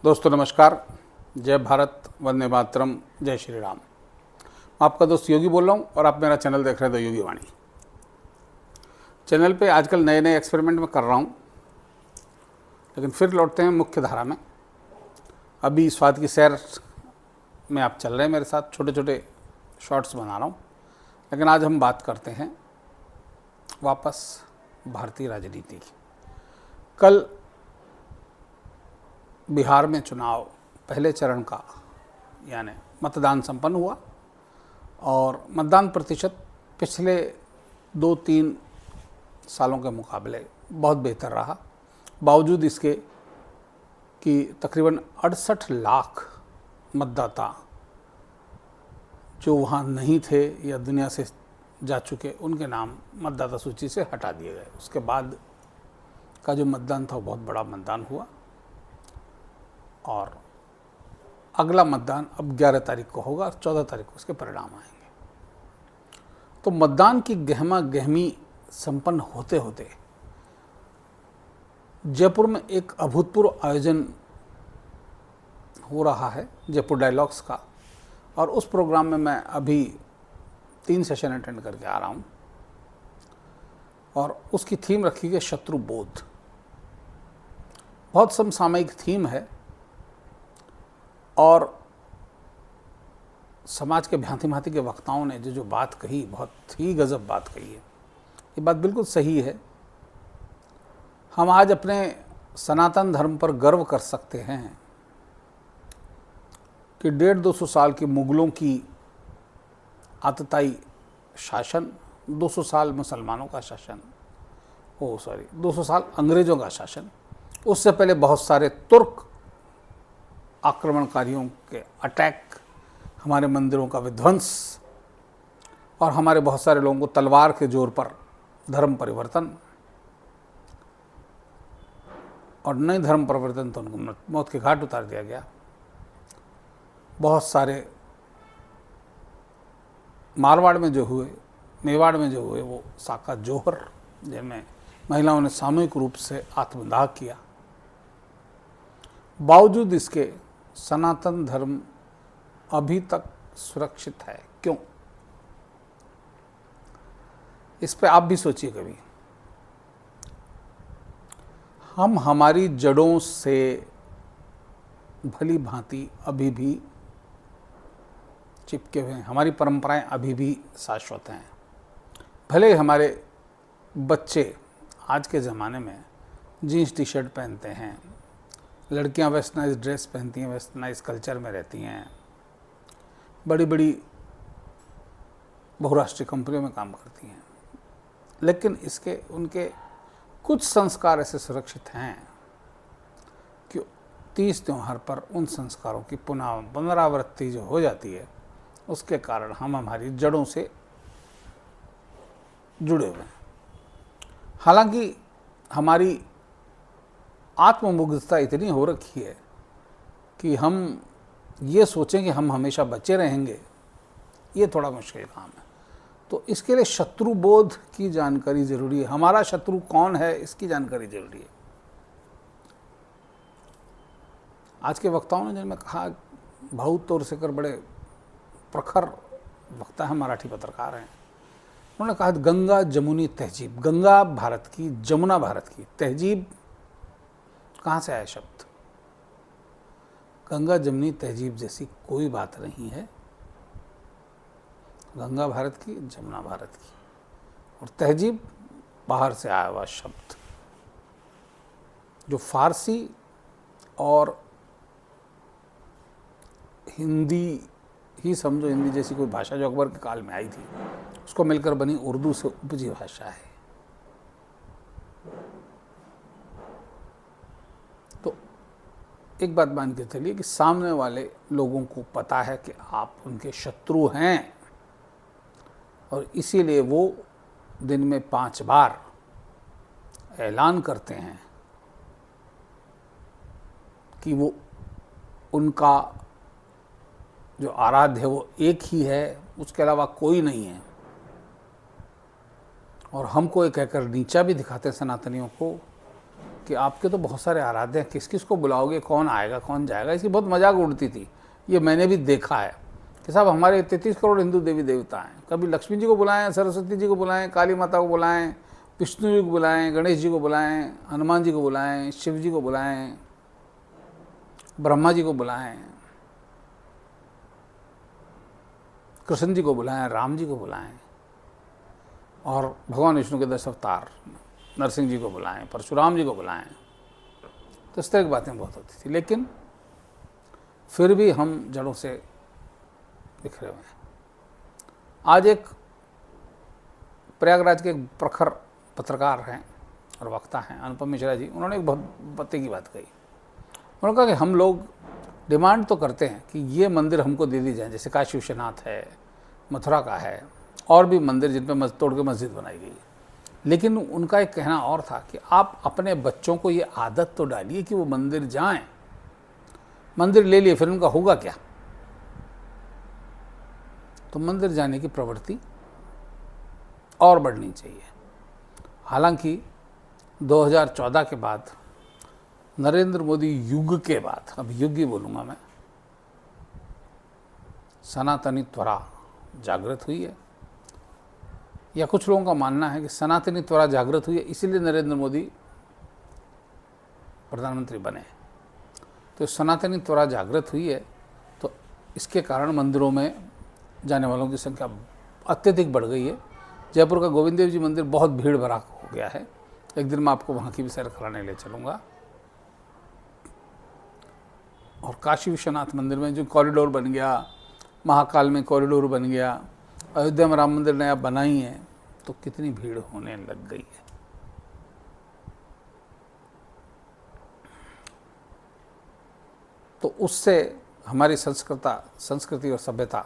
दोस्तों नमस्कार, जय भारत, वंदे मातरम, जय श्री राम। आपका दोस्त योगी बोल रहा हूँ और आप मेरा चैनल देख रहे हैं द योगी वाणी। चैनल पे आजकल नए नए एक्सपेरिमेंट में कर रहा हूँ, लेकिन फिर लौटते हैं मुख्य धारा में। अभी स्वाद की सैर में आप चल रहे हैं मेरे साथ, छोटे छोटे शॉर्ट्स बना रहा हूँ। लेकिन आज हम बात करते हैं वापस भारतीय राजनीति की। कल बिहार में चुनाव पहले चरण का यानी मतदान संपन्न हुआ और मतदान प्रतिशत पिछले 2-3 सालों के मुकाबले बहुत बेहतर रहा। बावजूद इसके कि तकरीबन 68 लाख मतदाता जो वहाँ नहीं थे या दुनिया से जा चुके, उनके नाम मतदाता सूची से हटा दिए गए। उसके बाद का जो मतदान था वो बहुत बड़ा मतदान हुआ और अगला मतदान अब 11 तारीख को होगा और 14 तारीख को उसके परिणाम आएंगे। तो मतदान की गहमा गहमी संपन्न होते होते जयपुर में एक अभूतपूर्व आयोजन हो रहा है, जयपुर डायलॉग्स का, और उस प्रोग्राम में मैं अभी 3 सेशन अटेंड करके आ रहा हूँ और उसकी थीम रखी गई शत्रुबोध। बहुत समसामयिक थीम है और समाज के भांति भांति के वक्ताओं ने जो बात कही, बहुत ही गजब बात कही है। ये बात बिल्कुल सही है। हम आज अपने सनातन धर्म पर गर्व कर सकते हैं कि 150-200 साल के मुगलों की आतताई शासन, 200 साल मुसलमानों का शासन, 200 साल अंग्रेज़ों का शासन, उससे पहले बहुत सारे तुर्क आक्रमणकारियों के अटैक, हमारे मंदिरों का विध्वंस और हमारे बहुत सारे लोगों को तलवार के जोर पर धर्म परिवर्तन, और नहीं धर्म परिवर्तन तो उनको मौत के घाट उतार दिया गया। बहुत सारे मारवाड़ में जो हुए, मेवाड़ में जो हुए, वो साका जोहर जिनमें महिलाओं ने सामूहिक रूप से आत्मदाह किया। बावजूद इसके सनातन धर्म अभी तक सुरक्षित है। क्यों? इस पे आप भी सोचिए कभी। हम हमारी जड़ों से भली भांति अभी भी चिपके हुए हैं, हमारी परंपराएं अभी भी शाश्वत हैं। भले हमारे बच्चे आज के ज़माने में जीन्स टी शर्ट पहनते हैं, लड़कियां वेस्टर्नाइज ड्रेस पहनती हैं, वेस्टर्नाइज कल्चर में रहती हैं, बड़ी बड़ी बहुराष्ट्रीय कंपनियों में काम करती हैं, लेकिन इसके उनके कुछ संस्कार ऐसे सुरक्षित हैं कि 30 त्योहार पर उन संस्कारों की पुनरावृत्ति जो हो जाती है, उसके कारण हम हमारी जड़ों से जुड़े हुए हैं। हालांकि हमारी आत्ममुग्धता इतनी हो रखी है कि हम ये सोचें कि हम हमेशा बचे रहेंगे, ये थोड़ा मुश्किल काम है। तो इसके लिए शत्रुबोध की जानकारी जरूरी है। हमारा शत्रु कौन है, इसकी जानकारी जरूरी है। आज के वक्ताओं ने जिनमें कहा, बहुत तौरसेकर बड़े प्रखर वक्ता हैं, मराठी पत्रकार हैं, उन्होंने कहा गंगा जमुनी तहजीब। गंगा भारत की, जमुना भारत की, तहजीब कहाँ से आया शब्द? गंगा जमुनी तहजीब जैसी कोई बात नहीं है। गंगा भारत की, जमुना भारत की, और तहजीब बाहर से आया हुआ शब्द जो फारसी और हिंदी ही समझो, हिंदी जैसी कोई भाषा जो अकबर के काल में आई थी, उसको मिलकर बनी उर्दू से उपजी भाषा है। तो एक बात मान के चलिए कि सामने वाले लोगों को पता है कि आप उनके शत्रु हैं और इसीलिए वो दिन में 5 बार ऐलान करते हैं कि वो उनका जो आराध्य है वो एक ही है, उसके अलावा कोई नहीं है। और हमको ये कहकर नीचा भी दिखाते हैं सनातनियों को कि आपके तो बहुत सारे आराध्य हैं, किस किस को बुलाओगे, कौन आएगा कौन जाएगा, इसकी बहुत मजाक उड़ती थी। ये मैंने भी देखा है कि साहब हमारे 33 करोड़ हिंदू देवी देवता हैं, कभी लक्ष्मी जी को बुलाएं, सरस्वती जी को बुलाएं, काली माता को बुलाएं, विष्णु जी को बुलाएं, गणेश जी को बुलाएं, हनुमान जी को बुलाएं, शिव जी को बुलाएं, ब्रह्मा जी को बुलाएं, कृष्ण जी को बुलाएं, राम जी को बुलाएं, और भगवान विष्णु के 10 अवतार नरसिंह जी को बुलाएं, परशुराम जी को बुलाएं। तो इस तरह की बातें बहुत होती थी, लेकिन फिर भी हम जड़ों से बिखरे हुए हैं। आज एक प्रयागराज के एक प्रखर पत्रकार हैं और वक्ता हैं अनुपम मिश्रा जी, उन्होंने एक बहुत पते की बात कही। उन्होंने कहा कि हम लोग डिमांड तो करते हैं कि ये मंदिर हमको दे दी जाए, जैसे काशी विश्वनाथ है, मथुरा का है, और भी मंदिर जिन पर तोड़ के मस्जिद बनाई गई। लेकिन उनका एक कहना और था कि आप अपने बच्चों को ये आदत तो डालिए कि वो मंदिर जाएं। मंदिर ले लिए फिर उनका होगा क्या? तो मंदिर जाने की प्रवृत्ति और बढ़नी चाहिए। हालांकि 2014 के बाद, नरेंद्र मोदी युग के बाद, अब युग ही बोलूँगा मैं, सनातनी त्वरा जागृत हुई है, या कुछ लोगों का मानना है कि सनातनी त्वरा जागृत हुई है इसीलिए नरेंद्र मोदी प्रधानमंत्री बने। तो सनातनी त्वरा जागृत हुई है, तो इसके कारण मंदिरों में जाने वालों की संख्या अत्यधिक बढ़ गई है। जयपुर का गोविंद देव जी मंदिर बहुत भीड़ भरा हो गया है, एक दिन मैं आपको वहाँ की भी सैर कराने ले चलूँगा। और काशी विश्वनाथ मंदिर में जो कॉरिडोर बन गया, महाकाल में कॉरिडोर बन गया, अयोध्या में राम मंदिर नया बना ही है, तो कितनी भीड़ होने लग गई है। तो उससे हमारी संस्कृति और सभ्यता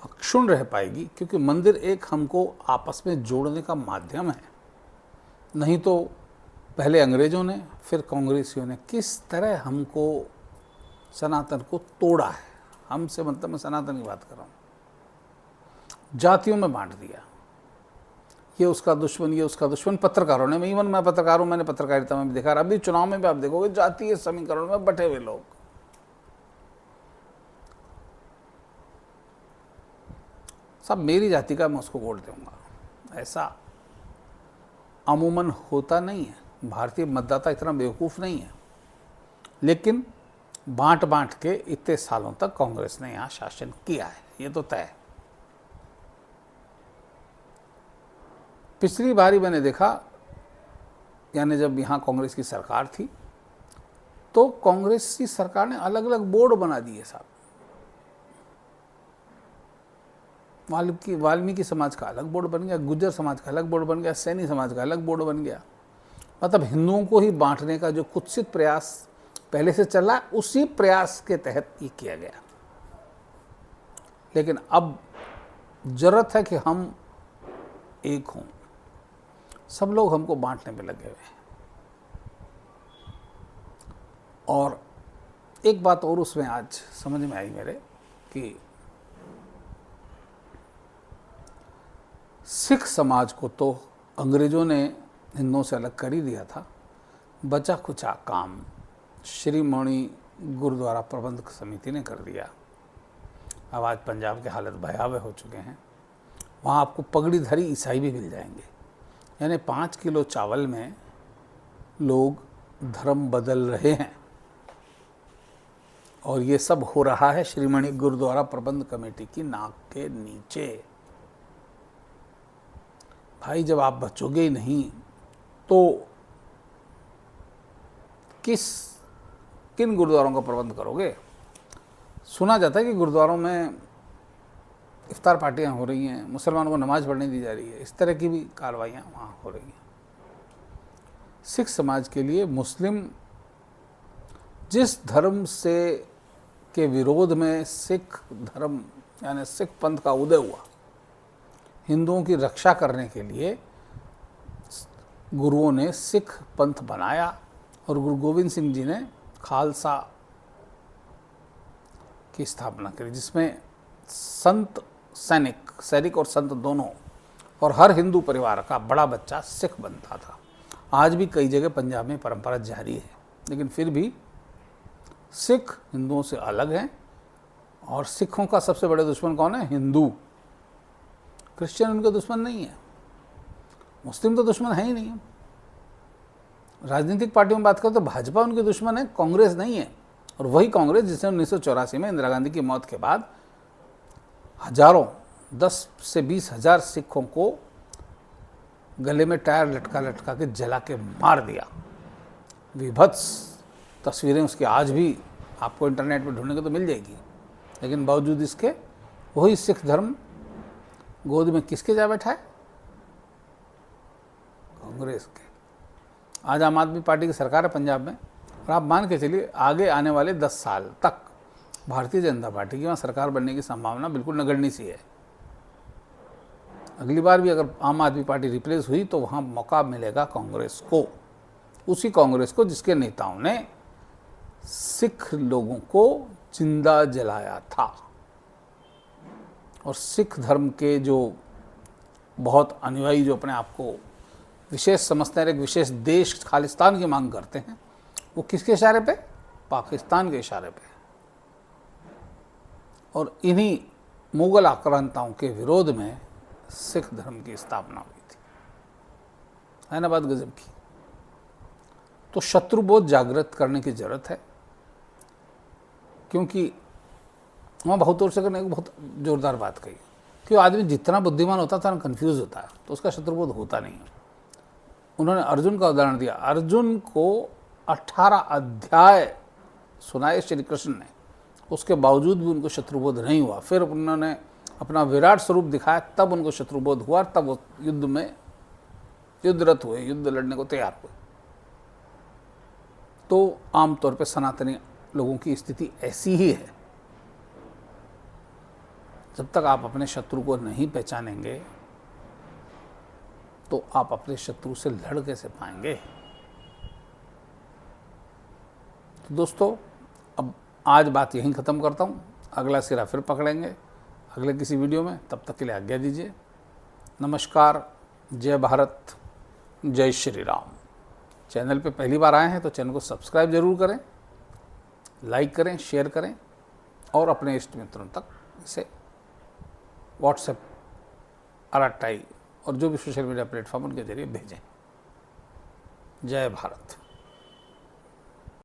अक्षुण्ण रह पाएगी, क्योंकि मंदिर एक हमको आपस में जोड़ने का माध्यम है। नहीं तो पहले अंग्रेजों ने, फिर कांग्रेसियों ने किस तरह हमको सनातन को तोड़ा है। हमसे मतलब मैं सनातन की बात कर रहा हूँ, जातियों में बांट दिया, ये उसका दुश्मन, ये उसका दुश्मन। पत्रकारों ने, इवन मैं पत्रकार हूँ, मैंने पत्रकारिता में भी देखा, अभी चुनाव में भी आप देखोगे जातीय समीकरण में बटे हुए लोग। सब मेरी जाति का मैं उसको वोट दूंगा, ऐसा अमूमन होता नहीं है। भारतीय मतदाता इतना बेवकूफ़ नहीं है। लेकिन बांट बांट के इतने सालों तक कांग्रेस ने यहाँ शासन किया है, ये तो तय है। पिछली बारी मैंने देखा, यानी जब यहाँ कांग्रेस की सरकार थी, तो कांग्रेस की सरकार ने अलग अलग बोर्ड बना दिए साहब। वाल्मीकि समाज का अलग बोर्ड बन गया, गुज्जर समाज का अलग बोर्ड बन गया, सैनी समाज का अलग बोर्ड बन गया। मतलब हिंदुओं को ही बांटने का जो कुत्सित प्रयास पहले से चला, उसी प्रयास के तहत ये किया गया। लेकिन अब जरूरत है कि हम एक हों। सब लोग हमको बांटने में लगे हुए हैं। और एक बात और उसमें आज समझ में आई मेरे, कि सिख समाज को तो अंग्रेज़ों ने हिंदुओं से अलग कर ही दिया था। बचा खुचा काम श्रीमणि गुरुद्वारा प्रबंधक समिति ने कर दिया। अब आज पंजाब के हालत भयावह हो चुके हैं। वहाँ आपको पगड़ीधारी ईसाई भी मिल जाएंगे। यानी 5 किलो चावल में लोग धर्म बदल रहे हैं। और ये सब हो रहा है श्रीमणि गुरुद्वारा प्रबंध कमेटी की नाक के नीचे। भाई जब आप बचोगे ही नहीं तो किन गुरुद्वारों का प्रबंध करोगे? सुना जाता है कि गुरुद्वारों में इफ्तार पार्टियां हो रही हैं, मुसलमानों को नमाज पढ़ने दी जा रही है, इस तरह की भी कार्रवाइयाँ वहाँ हो रही हैं। सिख समाज के लिए मुस्लिम जिस धर्म से के विरोध में सिख धर्म यानी सिख पंथ का उदय हुआ, हिंदुओं की रक्षा करने के लिए गुरुओं ने सिख पंथ बनाया और गुरु गोविंद सिंह जी ने खालसा की स्थापना करी, जिसमें संत सैनिक और संत दोनों और हर हिंदू परिवार का बड़ा बच्चा सिख बनता था। आज भी कई जगह पंजाब में परंपरा जारी है, लेकिन फिर भी सिख हिंदुओं से अलग हैं और सिखों का सबसे बड़े दुश्मन कौन है? हिंदू। क्रिश्चियन उनके दुश्मन नहीं है, मुस्लिम तो दुश्मन है ही नहीं है। राजनीतिक पार्टियों में बात करें तो भाजपा उनके दुश्मन है, कांग्रेस नहीं है। और वही कांग्रेस जिसने 1984 में इंदिरा गांधी की मौत के बाद हजारों 10 से 20 हजार सिखों को गले में टायर लटका लटका के जला के मार दिया। विभत्स तस्वीरें उसकी आज भी आपको इंटरनेट पर ढूंढने को तो मिल जाएगी। लेकिन बावजूद इसके वही सिख धर्म गोद में किसके जा बैठा है? कांग्रेस के। आज आम आदमी पार्टी की सरकार है पंजाब में, और आप मान के चलिए आगे आने वाले 10 साल तक भारतीय जनता पार्टी की वहाँ सरकार बनने की संभावना बिल्कुल नगण्य सी है। अगली बार भी अगर आम आदमी पार्टी रिप्लेस हुई तो वहाँ मौका मिलेगा कांग्रेस को, उसी कांग्रेस को जिसके नेताओं ने सिख लोगों को जिंदा जलाया था। और सिख धर्म के जो बहुत अनुयायी जो अपने आप को विशेष समझते हैं, एक विशेष देश खालिस्तान की मांग करते हैं, वो किसके इशारे पे? पाकिस्तान के इशारे पे। और इन्हीं मुगल आक्रांताओं के विरोध में सिख धर्म की स्थापना हुई थी। है ना बात गजब की? तो शत्रुबोध जागृत करने की जरूरत है, क्योंकि वहाँ बहुत और से करने की बहुत जोरदार बात कही कि आदमी जितना बुद्धिमान होता था ना कंफ्यूज होता है, तो उसका शत्रुबोध होता नहीं है। उन्होंने अर्जुन का उदाहरण दिया। अर्जुन को 18 अध्याय सुनाए श्री कृष्ण ने, उसके बावजूद भी उनको शत्रुबोध नहीं हुआ। फिर उन्होंने अपना विराट स्वरूप दिखाया, तब उनको शत्रुबोध हुआ, तब वो युद्ध में युद्धरत हुए, युद्ध लड़ने को तैयार हुए। तो आमतौर पर सनातनी लोगों की स्थिति ऐसी ही है। जब तक आप अपने शत्रु को नहीं पहचानेंगे तो आप अपने शत्रु से लड़ कैसे पाएंगे? तो दोस्तों, अब आज बात यहीं ख़त्म करता हूँ। अगला सिरा फिर पकड़ेंगे अगले किसी वीडियो में। तब तक के लिए आज्ञा दीजिए। नमस्कार, जय भारत, जय श्री राम। चैनल पे पहली बार आए हैं तो चैनल को सब्सक्राइब जरूर करें, लाइक करें, शेयर करें और अपने इष्ट मित्रों तक इसे व्हाट्सएप, RTI और जो भी सोशल मीडिया प्लेटफॉर्म उनके जरिए भेजें। जय भारत।